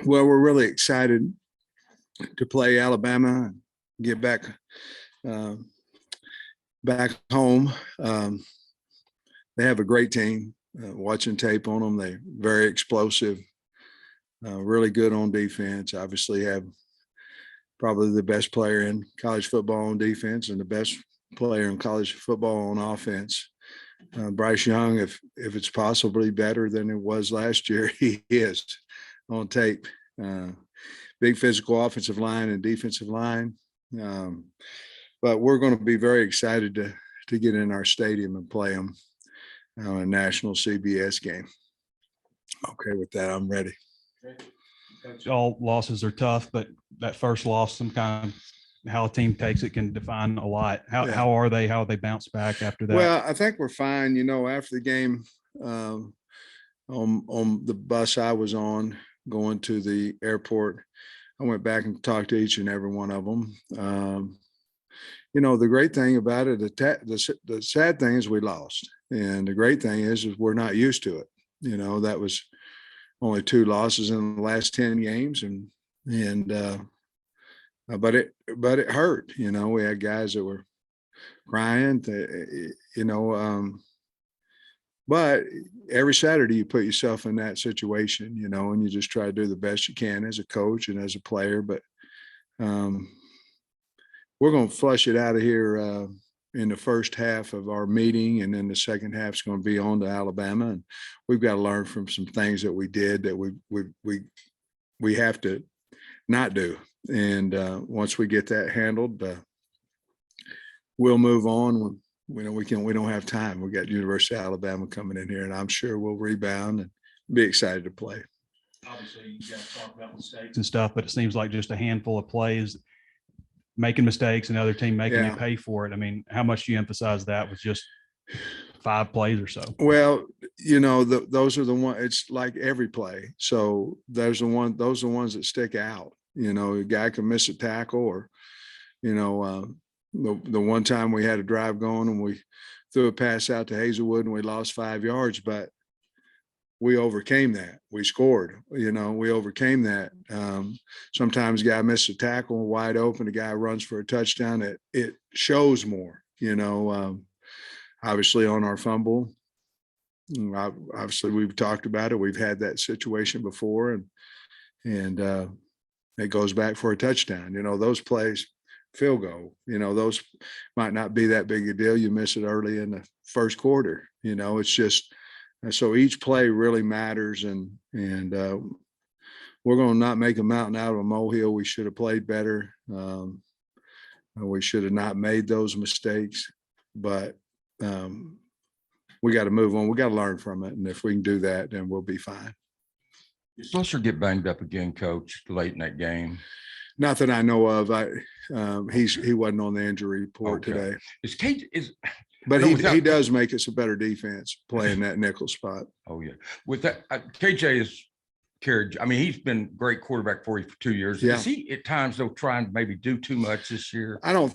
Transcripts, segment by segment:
Well, we're really excited to play Alabama and get uh, back home. They have a great team. Watching tape on them, they're very explosive, really good on defense. Obviously, have probably the best player in college football on defense and the best player in college football on offense. Bryce Young, if it's possibly better than it was last year, he is on tape. Big physical offensive line and defensive line. But we're going to be very excited to get in our stadium and play them on a national CBS game. Okay, with that, I'm ready. All losses are tough, but that first loss, some kind of how a team takes it can define a lot. How are they? How they bounce back after that? Well, I think we're fine. After the game, on the bus I was on going to the airport, I went back and talked to each and every one of them. The great thing about it, the sad thing is we lost, and the great thing is we're not used to it. That was only 2 losses in the last 10 games, but it hurt. We had guys that were crying. But every Saturday you put yourself in that situation, and you just try to do the best you can as a coach and as a player. But we're going to flush it out of here in the first half of our meeting, and then the second half is going to be on to Alabama, and we've got to learn from some things that we did that we have to not do. And once we get that handled, we'll move on. We don't have time. We got University of Alabama coming in here, and I'm sure we'll rebound and be excited to play. Obviously, you guys talk about mistakes and stuff, but it seems like just a handful of plays making mistakes and other team making you pay for it. I mean, how much do you emphasize that with just 5 plays or so? Well, those are the ones. It's like every play. So those are the ones that stick out. A guy can miss a tackle, or the one time we had a drive going and we threw a pass out to Hazelwood and we lost 5 yards, but we overcame that. We scored, we overcame that. Sometimes a guy misses a tackle wide open, a guy runs for a touchdown. It shows more, obviously on our fumble. Obviously we've talked about it. We've had that situation before, and it goes back for a touchdown. Those plays, field goal, those might not be that big a deal. You miss it early in the first quarter, it's just, so each play really matters, and we're going to not make a mountain out of a molehill. We should have played better. We should have not made those mistakes, but we got to move on. We got to learn from it. And if we can do that, then we'll be fine. Did Slusher get banged up again, Coach, late in that game? Not that I know of. He wasn't on the injury report today. But he does make us a better defense playing that nickel spot. Oh yeah, with that, KJ is carried. I mean, he's been great quarterback for you for 2 years. Yeah. Is he at times though trying to maybe do too much this year? I don't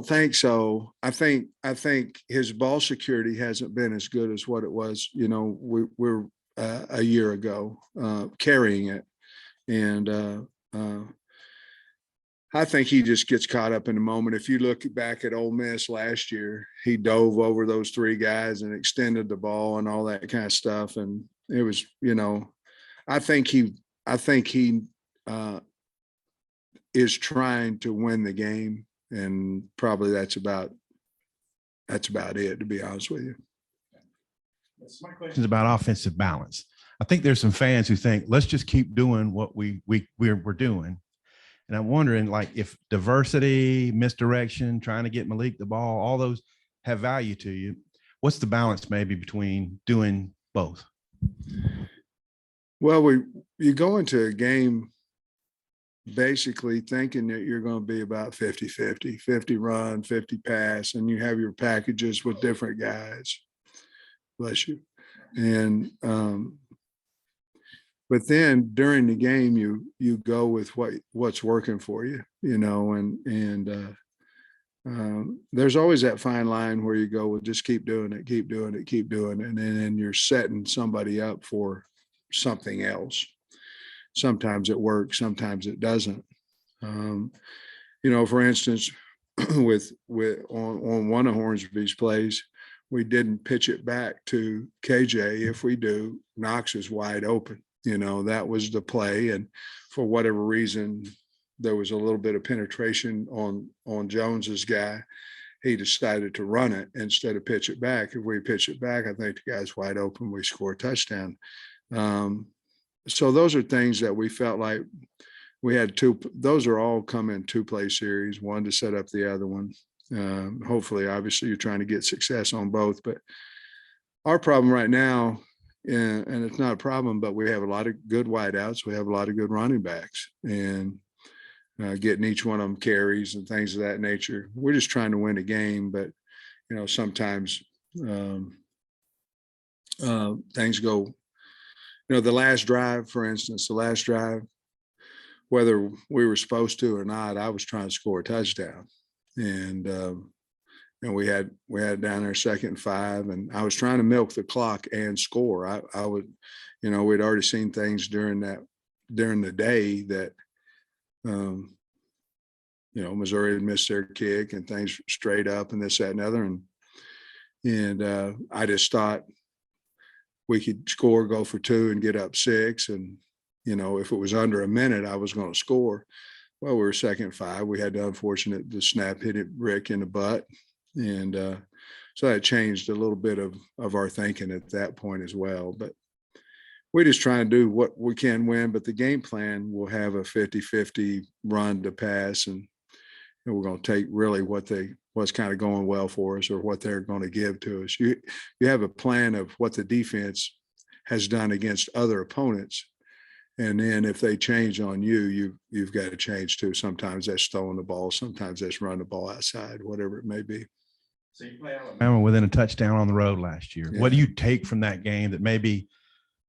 think so. I think his ball security hasn't been as good as what it was. We're a year ago carrying it, and I think he just gets caught up in the moment. If you look back at Ole Miss last year, he dove over those 3 guys and extended the ball and all that kind of stuff. And it was, I think he is trying to win the game, and probably that's about it, to be honest with you. My question is about offensive balance. I think there's some fans who think, let's just keep doing what we're doing. And I'm wondering, like, if diversity, misdirection, trying to get Malik the ball, all those have value to you. What's the balance maybe between doing both? Well, you go into a game basically thinking that you're going to be about 50-50, 50 run, 50 pass, and you have your packages with different guys. Bless you. And but then during the game, you go with what's working for you, and there's always that fine line where you go, well, just keep doing it, and then you're setting somebody up for something else. sometimes it works, sometimes it doesn't. For instance, with on one of Hornsby's plays, we didn't pitch it back to KJ. If we do, Knox is wide open. That was the play. And for whatever reason, there was a little bit of penetration on Jones's guy. He decided to run it instead of pitch it back. If we pitch it back, I think the guy's wide open. We score a touchdown. So those are things that we felt like we had those are all come in 2-play series, one to set up the other one. Hopefully, obviously, you're trying to get success on both. But our problem right now, and it's not a problem, but we have a lot of good wideouts. We have a lot of good running backs, and getting each one of them carries and things of that nature. We're just trying to win a game, but sometimes things go. The last drive, for instance, whether we were supposed to or not, I was trying to score a touchdown, and we had down there 2nd and 5, and I was trying to milk the clock and score. I would, we'd already seen things during the day that, Missouri had missed their kick and things straight up and this, that, and other, and I just thought we could score, go for 2, and get up 6, and if it was under a minute, I was going to score. Well, we were 2nd and 5. We had the unfortunate snap hit Rick in the butt. And so that changed a little bit of our thinking at that point as well. But we just try and do what we can win. But the game plan will have a 50-50 run to pass. And we're going to take really what's kind of going well for us or what they're going to give to us. You have a plan of what the defense has done against other opponents. And then if they change on you've got to change too. Sometimes that's throwing the ball. Sometimes that's running the ball outside, whatever it may be. So you play Alabama within a touchdown on the road last year. Yeah. What do you take from that game that maybe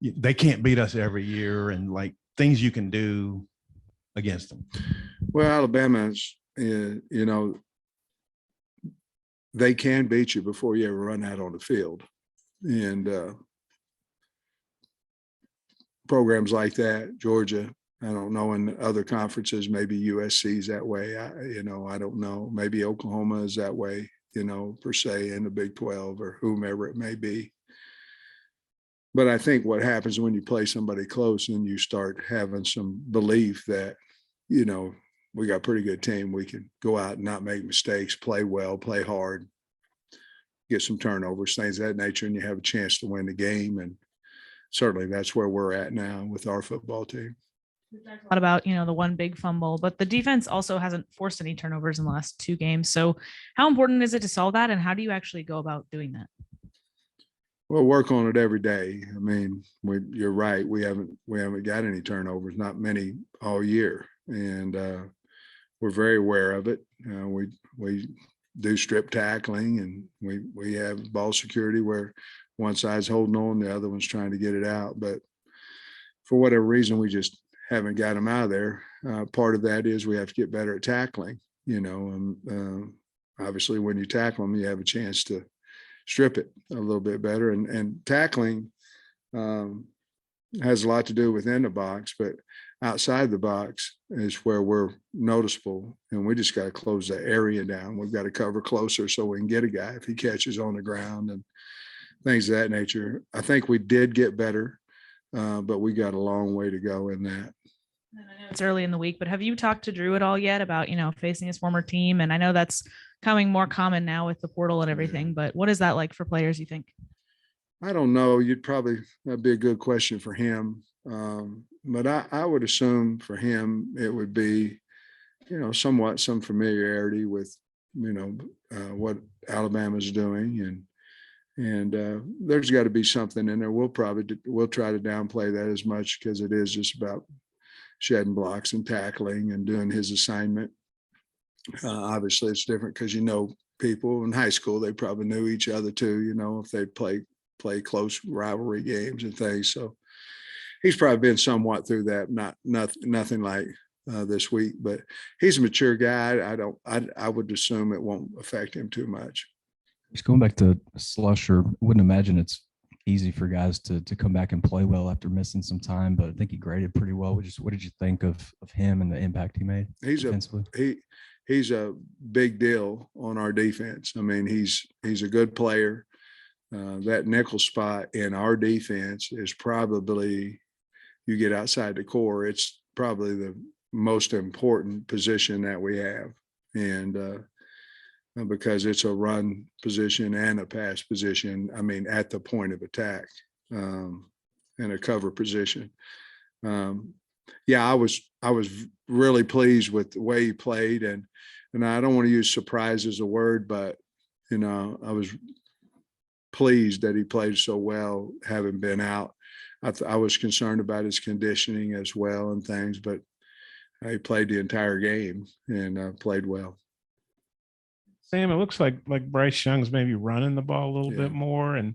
they can't beat us every year, and like things you can do against them? Well, Alabama's, they can beat you before you ever run out on the field. And programs like that, Georgia, I don't know, in other conferences, maybe USC's that way. I don't know. Maybe Oklahoma is that way, per se, in the Big 12 or whomever it may be. But I think what happens when you play somebody close and you start having some belief that, we got a pretty good team. We can go out and not make mistakes, play well, play hard, get some turnovers, things of that nature, and you have a chance to win the game. And certainly that's where we're at now with our football team. A lot about, the one big fumble, but the defense also hasn't forced any turnovers in the last 2 games. So how important is it to solve that? And how do you actually go about doing that? We'll work on it every day. I mean, you're right. We haven't got any turnovers, not many all year. And we're very aware of it. We do strip tackling, and we have ball security where one side's holding on, the other one's trying to get it out. But for whatever reason, we just haven't got them out of there. Part of that is we have to get better at tackling, obviously when you tackle them, you have a chance to strip it a little bit better. And tackling has a lot to do within the box, but outside the box is where we're noticeable, and we just got to close the area down. We've got to cover closer so we can get a guy if he catches on the ground and things of that nature. I think we did get better, but we got a long way to go in that. And I know it's early in the week, but have you talked to Drew at all yet about, facing his former team? And I know that's coming more common now with the portal and everything, but what is that like for players, you think? I don't know. That'd be a good question for him. But I would assume for him, it would be, somewhat some familiarity with, what Alabama's doing. And there's got to be something in there. We'll try to downplay that as much because it is just about shedding blocks and tackling and doing his assignment. Obviously, it's different because, people in high school, they probably knew each other too, if they play close rivalry games and things. So he's probably been somewhat through that, nothing like this week, but he's a mature guy. I would assume it won't affect him too much. Just going back to Slusher, wouldn't imagine it's easy for guys to come back and play well after missing some time, but I think he graded pretty well. What did you think of him and the impact he made defensively? He's a big deal on our defense. I mean, he's a good player. That nickel spot in our defense is probably, you get outside the core, it's probably the most important position that we have. And because it's a run position and a pass position, I mean, at the point of attack, and a cover position. Yeah, I was really pleased with the way he played, and I don't want to use surprise as a word, but I was pleased that he played so well, having been out. I was concerned about his conditioning as well and things, but he played the entire game and played well. Sam, it looks like Bryce Young's maybe running the ball a little bit more. And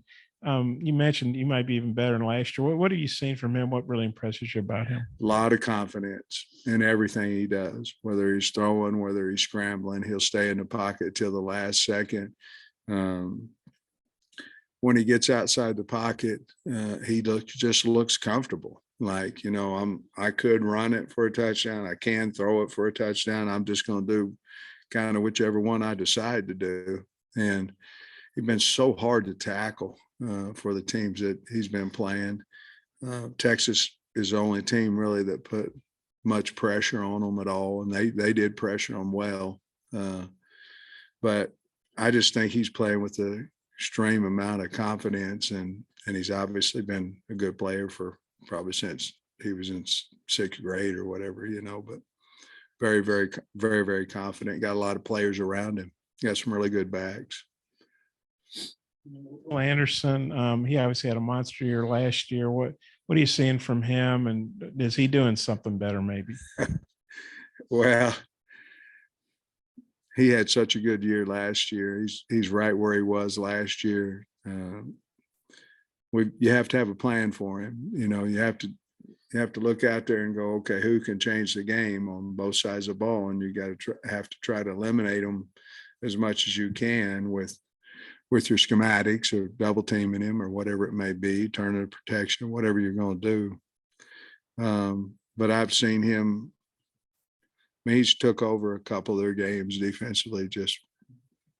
you mentioned you might be even better than last year. What have you seen from him? What really impresses you about him? A lot of confidence in everything he does, whether he's throwing, whether he's scrambling. He'll stay in the pocket till the last second. When he gets outside the pocket, he just looks comfortable. Like, I could run it for a touchdown. I can throw it for a touchdown. I'm just going to do kind of whichever one I decide to do. And he's been so hard to tackle for the teams that he's been playing. Texas is the only team really that put much pressure on them at all. And they did pressure him well. But I just think he's playing with an extreme amount of confidence. And he's obviously been a good player for probably since he was in sixth grade or whatever, but very, very, very, very confident. Got a lot of players around him. Got some really good backs. Will Anderson, he obviously had a monster year last year. What are you seeing from him? And is he doing something better maybe? Well, he had such a good year last year. He's right where he was last year. You have to have a plan for him. You have to look out there and go, okay, who can change the game on both sides of the ball? And you got to have to try to eliminate them as much as you can with your schematics or double teaming him or whatever it may be, turning of protection, whatever you're going to do. But I've seen him. He's took over a couple of their games defensively, just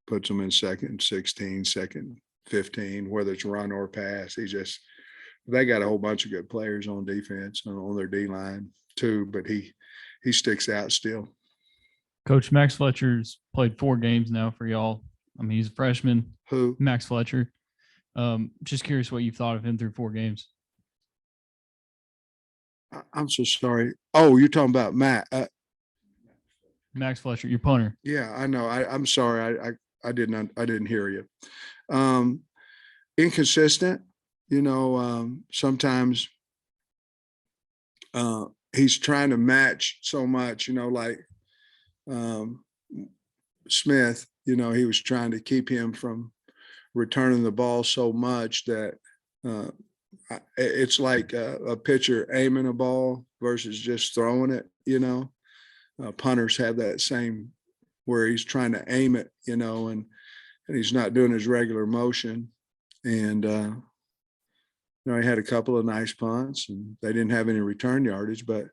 puts them in second 16, second 15, whether it's run or pass. They got a whole bunch of good players on defense on their D line too, but he sticks out still. Coach Max Fletcher's played 4 games now for y'all. I mean, he's a freshman. Who? Max Fletcher. Just curious what you've thought of him through 4 games. I'm so sorry. Oh, you're talking about Matt. Max Fletcher, your punter. Yeah, I know. I'm sorry. I didn't hear you. Inconsistent. Sometimes he's trying to match so much, like Smith, he was trying to keep him from returning the ball so much that it's like a pitcher aiming a ball versus just throwing it, punters have that same where he's trying to aim it, and he's not doing his regular motion. And, he had a couple of nice punts and they didn't have any return yardage, but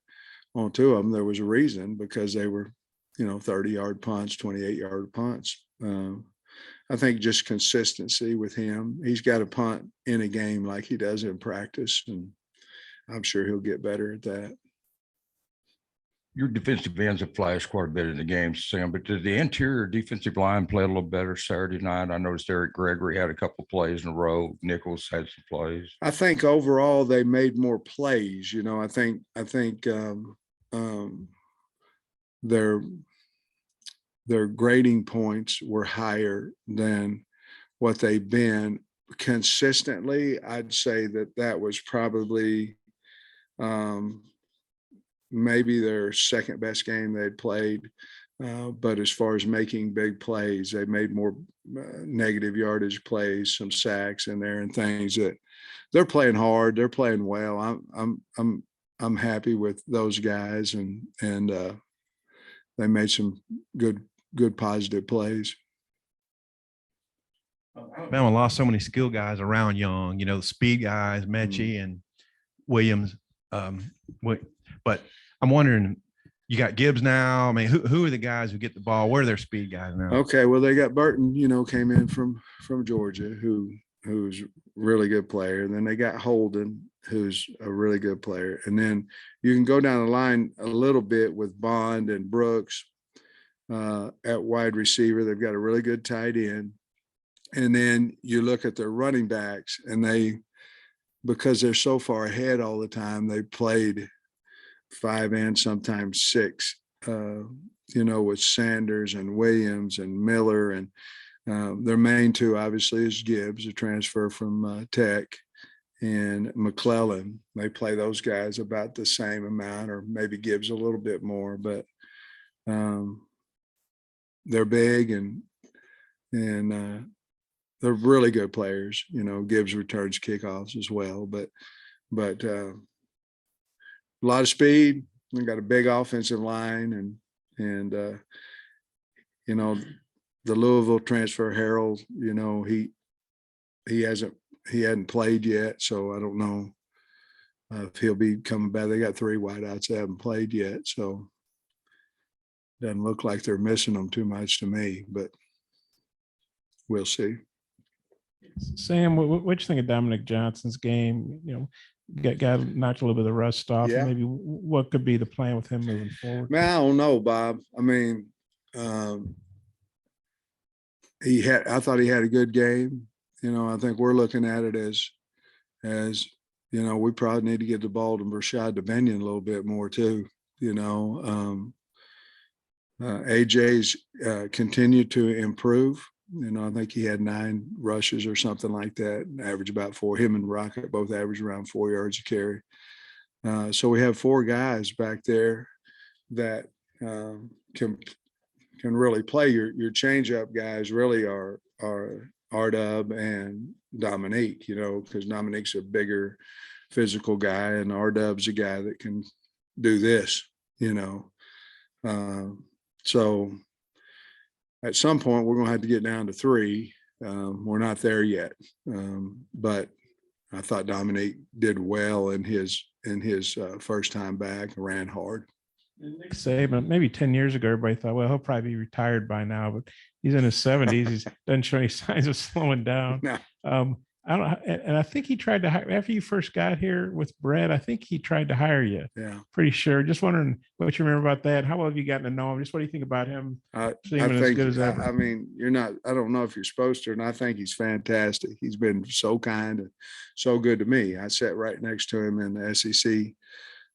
on 2 of them, there was a reason because they were, 30-yard punts, 28-yard punts. I think just consistency with him. He's got to punt in a game like he does in practice, and I'm sure he'll get better at that. Your defensive ends have flashed quite a bit in the game, Sam, but did the interior defensive line play a little better Saturday night? I noticed Eric Gregory had a couple of plays in a row. Nichols had some plays. I think overall they made more plays. I think their grading points were higher than what they've been consistently. I'd say that was probably maybe their second best game they'd played. But as far as making big plays, they made more negative yardage plays, some sacks in there and things that they're playing hard. They're playing well. I'm happy with those guys and they made some good positive plays. Alabama lost so many skill guys around Young, you know, the speed guys, Mechie and Williams. But I'm wondering, you got Gibbs now. I mean, who are the guys who get the ball? Where are their speed guys now? Okay, well, they got Burton, you know, came in from Georgia, who's a really good player. And then they got Holden, who's a really good player. And then you can go down the line a little bit with Bond and Brooks at wide receiver. They've got a really good tight end. And then you look at their running backs, and because they're so far ahead all the time, they played 5 and sometimes 6, you know, with Sanders and Williams and Miller. And their main 2 obviously is Gibbs, a transfer from Tech, and McClellan. They play those guys about the same amount, or maybe Gibbs a little bit more, but they're big and they're really good players. You know, Gibbs returns kickoffs as well, but a lot of speed. We got a big offensive line, and you know, the Louisville transfer Harold, you know, he hadn't played yet, so I don't know if he'll be coming back. They got 3 wideouts that haven't played yet, so doesn't look like they're missing them too much to me, but we'll see. Sam, what you think of Dominic Johnson's game? You know, got knocked a little bit of the rust off. Yeah. Maybe what could be the plan with him moving forward? Man, I don't know, Bob. I mean, I thought he had a good game. You know, I think we're looking at it as you know, we probably need to get the ball to Rashad Dominion a little bit more too. You know, AJ's continued to improve. You know, I think he had 9 rushes or something like that, average about 4. Him and Rocket both average around 4 yards a carry. So we have 4 guys back there that can really play. Your change-up guys really are R-Dub and Dominique, you know, because Dominique's a bigger physical guy, and R-Dub's a guy that can do this, you know. So at some point, we're going to have to get down to 3. We're not there yet, but I thought Dominique did well in his first time back, ran hard. Nick Saban, maybe 10 years ago, everybody thought, well, he'll probably be retired by now, but he's in his 70s. He doesn't show any signs of slowing down. No. I don't, and I think he tried to hire, after you first got here with Brett, I think he tried to hire you. Yeah. Pretty sure. Just wondering what you remember about that. How well have you gotten to know him? Just what do you think about him? I Seeing him as think, good as ever? I mean, I don't know if you're supposed to, and I think he's fantastic. He's been so kind and so good to me. I sat right next to him in the SEC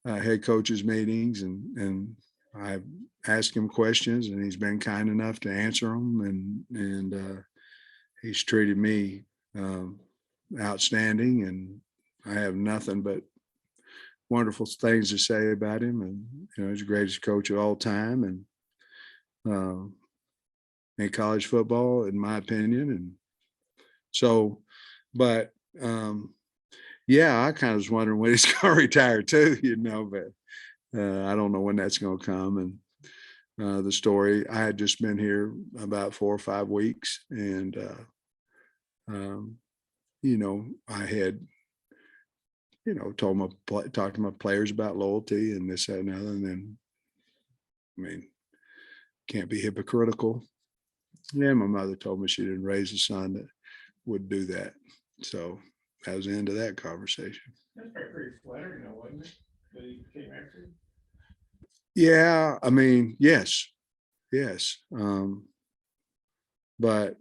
head coaches meetings, and I asked him questions, and he's been kind enough to answer them, and he's treated me outstanding, and I have nothing but wonderful things to say about him. And you know, he's the greatest coach of all time, and in college football, in my opinion. And so, but yeah, I kind of was wondering when he's going to retire too, you know, but I don't know when that's going to come. And the story, I had just been here about 4 or 5 weeks, and you know, I had, you know, talked to my players about loyalty and this, that, and other. And then, I mean, can't be hypocritical. Yeah, my mother told me she didn't raise a son that would do that. So that was the end of that conversation. That's pretty flattering, though, wasn't it? That he came after you? Yeah, I mean, yes. But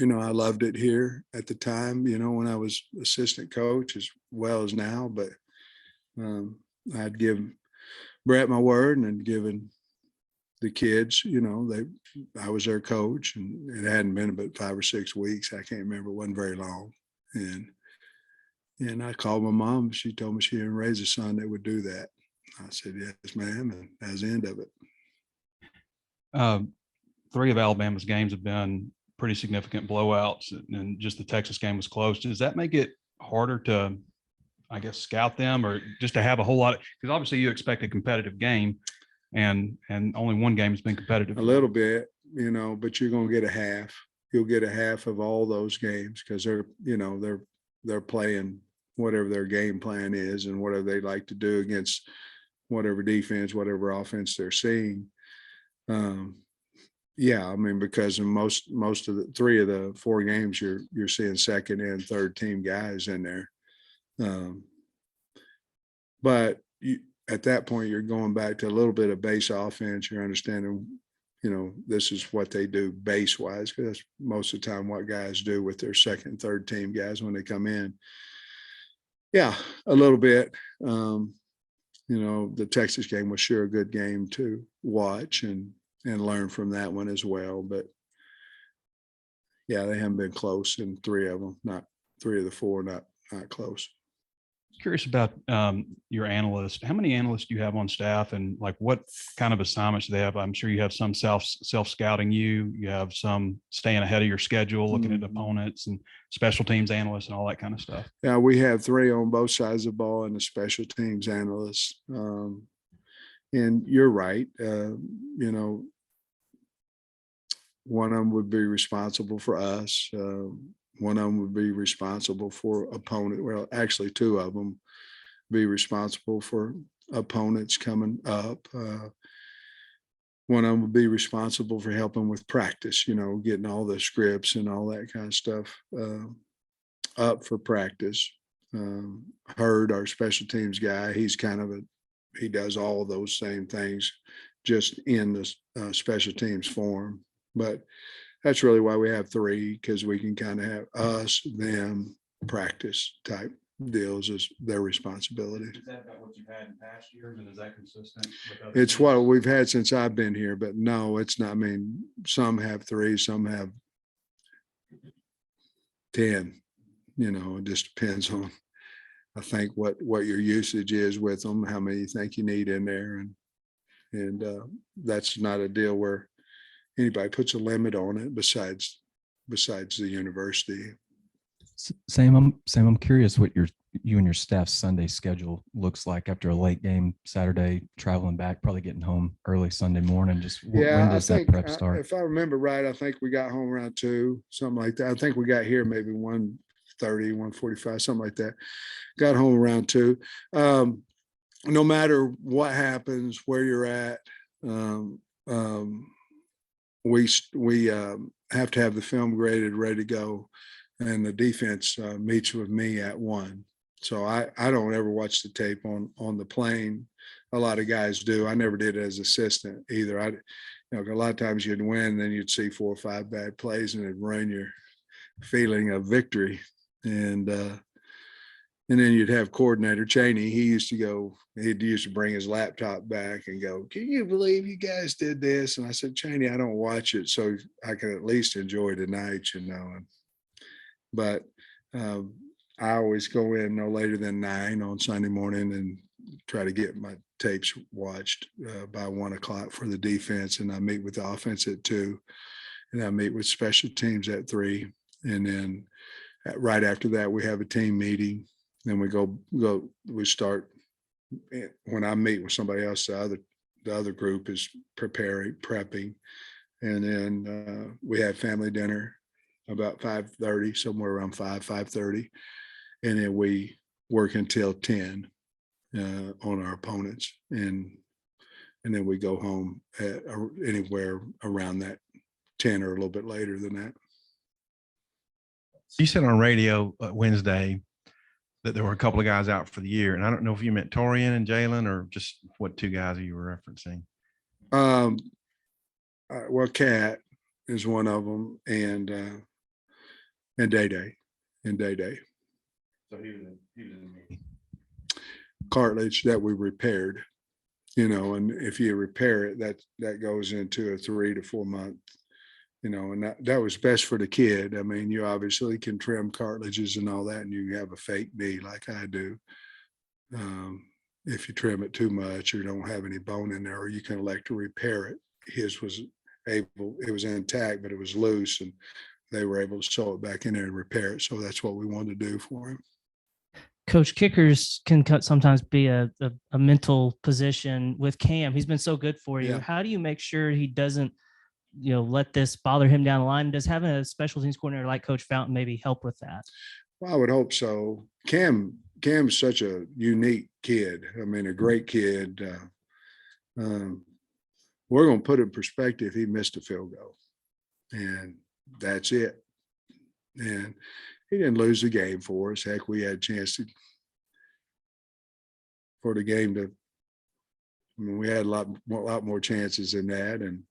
you know, I loved it here at the time, you know, when I was assistant coach as well as now, but I'd give Brett my word, and then given the kids, you know, I was their coach, and it hadn't been but 5 or 6 weeks. I can't remember. It wasn't very long. And I called my mom. She told me she didn't raise a son that would do that. I said, yes, ma'am. And that was the end of it. 3 of Alabama's games have been pretty significant blowouts, and just the Texas game was close. Does that make it harder to, I guess, scout them, or just to have a whole lot? Because obviously you expect a competitive game, and only one game has been competitive. A little bit, you know, but you're going to get a half, you'll get a half of all those games because they're playing whatever their game plan is and whatever they like to do against whatever defense, whatever offense they're seeing. Yeah, I mean, because in most of the 3 of the 4 games, you're seeing second and third team guys in there. But at that point, you're going back to a little bit of base offense. You're understanding, this is what they do base wise, because that's most of the time what guys do with their second and third team guys when they come in. Yeah, a little bit. The Texas game was sure a good game to watch and learn from that one as well. But yeah, they haven't been close in 3 of them, not 3 of the 4, not close. Curious about your analyst. How many analysts do you have on staff, and like what kind of assignments do they have? I'm sure you have some self scouting you have some staying ahead of your schedule, looking at opponents, and special teams analysts and all that kind of stuff. Yeah, we have 3 on both sides of the ball and a special teams analyst. And you're right. One of them would be responsible for us. One of them would be responsible for opponent. Well, actually 2 of them be responsible for opponents coming up. One of them would be responsible for helping with practice, getting all the scripts and all that kind of stuff up for practice. Hurd, our special teams guy, he's he does all of those same things, just in the special teams form. But that's really why we have 3, because we can kind of have us, them, practice type deals as their responsibility. Is that about what you've had in past years, and is that consistent with other It's teams? what we've had since I've been here, but no, it's not. I mean, some have 3, some have 10. It just depends on, I think, what your usage is with them, how many you think you need in there, and that's not a deal where anybody puts a limit on it besides the university. Sam, I'm curious what you and your staff's Sunday schedule looks like after a late game Saturday, traveling back, probably getting home early Sunday morning. Just when does that prep start? If I remember right, I think we got home around 2, something like that. I think we got here maybe 1:30, 1:45, something like that. Got home around 2. No matter what happens, where you're at, we have to have the film graded, ready to go, and the defense meets with me at 1. So I don't ever watch the tape on the plane. A lot of guys do. I never did as assistant either. A lot of times you'd win, then you'd see 4 or 5 bad plays, and it'd ruin your feeling of victory. And then you'd have coordinator Cheney. He used to bring his laptop back and go, "Can you believe you guys did this?" And I said, "Cheney, I don't watch it, so I can at least enjoy tonight, But I always go in no later than 9 on Sunday morning and try to get my tapes watched by 1:00 for the defense. And I meet with the offense at 2, and I meet with special teams at 3. And then right after that, we have a team meeting. Then we start. When I meet with somebody else, the other group is prepping. And then we have family dinner about 5:30, somewhere around 5:30. And then we work until 10 on our opponents. And then we go home at anywhere around that 10 or a little bit later than that. You said on radio Wednesday that there were a couple of guys out for the year. And I don't know if you meant Torian and Jalen or just what 2 guys you were referencing. Well, Cat is one of them, and Day. So he was in the meeting. Cartilage that we repaired, and if you repair it, that goes into a 3 to 4 month, and that was best for the kid. I mean, you obviously can trim cartilages and all that, and you have a fake knee like I do. If you trim it too much or don't have any bone in there, or you can elect to repair it. His it was intact, but it was loose, and they were able to sew it back in there and repair it. So that's what we wanted to do for him. Coach, kickers can sometimes be a mental position with Cam. He's been so good for you. Yeah. How do you make sure he doesn't let this bother him down the line? Does having a special teams coordinator like Coach Fountain maybe help with that? Well, I would hope so. Cam's such a unique kid. I mean, a great kid. We're going to put in perspective. He missed a field goal, and that's it. And he didn't lose the game for us. Heck, we had a chance for the game to. I mean, we had a lot more chances than that, and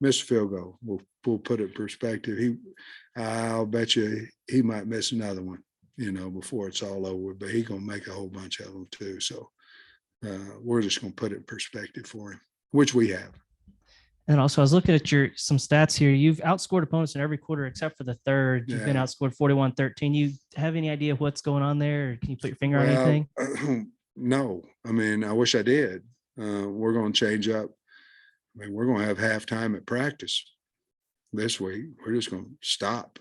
missed a field goal. We'll put it in perspective. I'll bet you he might miss another one, before it's all over. But he's gonna make a whole bunch of them too. So we're just gonna put it in perspective for him, which we have. And also, I was looking at some stats here. You've outscored opponents in every quarter except for the third. You've been outscored 41-13. You have any idea what's going on there? Or can you put your finger on anything? No. I mean, I wish I did. We're going to change up. I mean, we're going to have halftime at practice this week. We're just going to stop.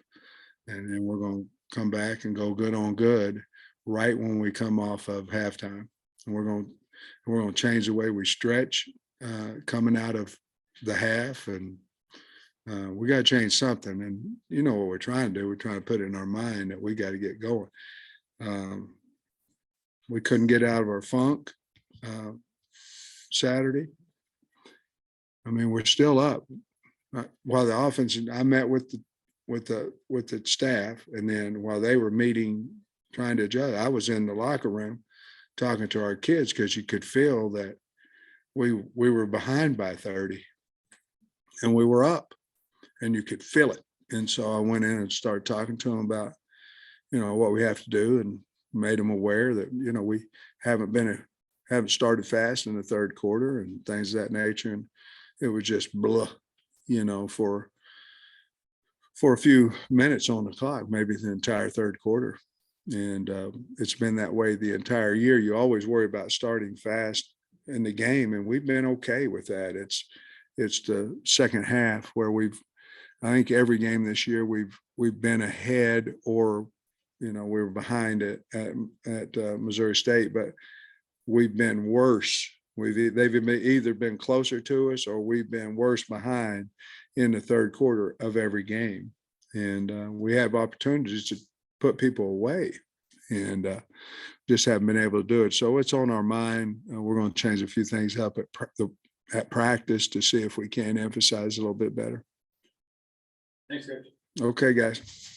And then we're going to come back and go good on good right when we come off of halftime. And we're going to change the way we stretch coming out of the half. And we got to change something. And you know what we're trying to do? We're trying to put it in our mind that we got to get going. We couldn't get out of our funk Saturday. I mean, we're still up. While the offense, I met with the staff, and then while they were meeting, trying to adjust, I was in the locker room talking to our kids because you could feel that we were behind by 30, and we were up, and you could feel it. And so I went in and started talking to them about, what we have to do, and made them aware that, we haven't started fast in the third quarter and things of that nature. And it was just blah, for a few minutes on the clock, maybe the entire third quarter. And it's been that way the entire year. You always worry about starting fast in the game, and we've been okay with that. It's the second half where I think every game this year we've been ahead, or we were behind at Missouri State, but we've been worse. They've either been closer to us or we've been worse behind in the third quarter of every game. And we have opportunities to put people away, and just haven't been able to do it. So it's on our mind. We're going to change a few things up at practice to see if we can emphasize a little bit better. Thanks, Coach. Okay, guys.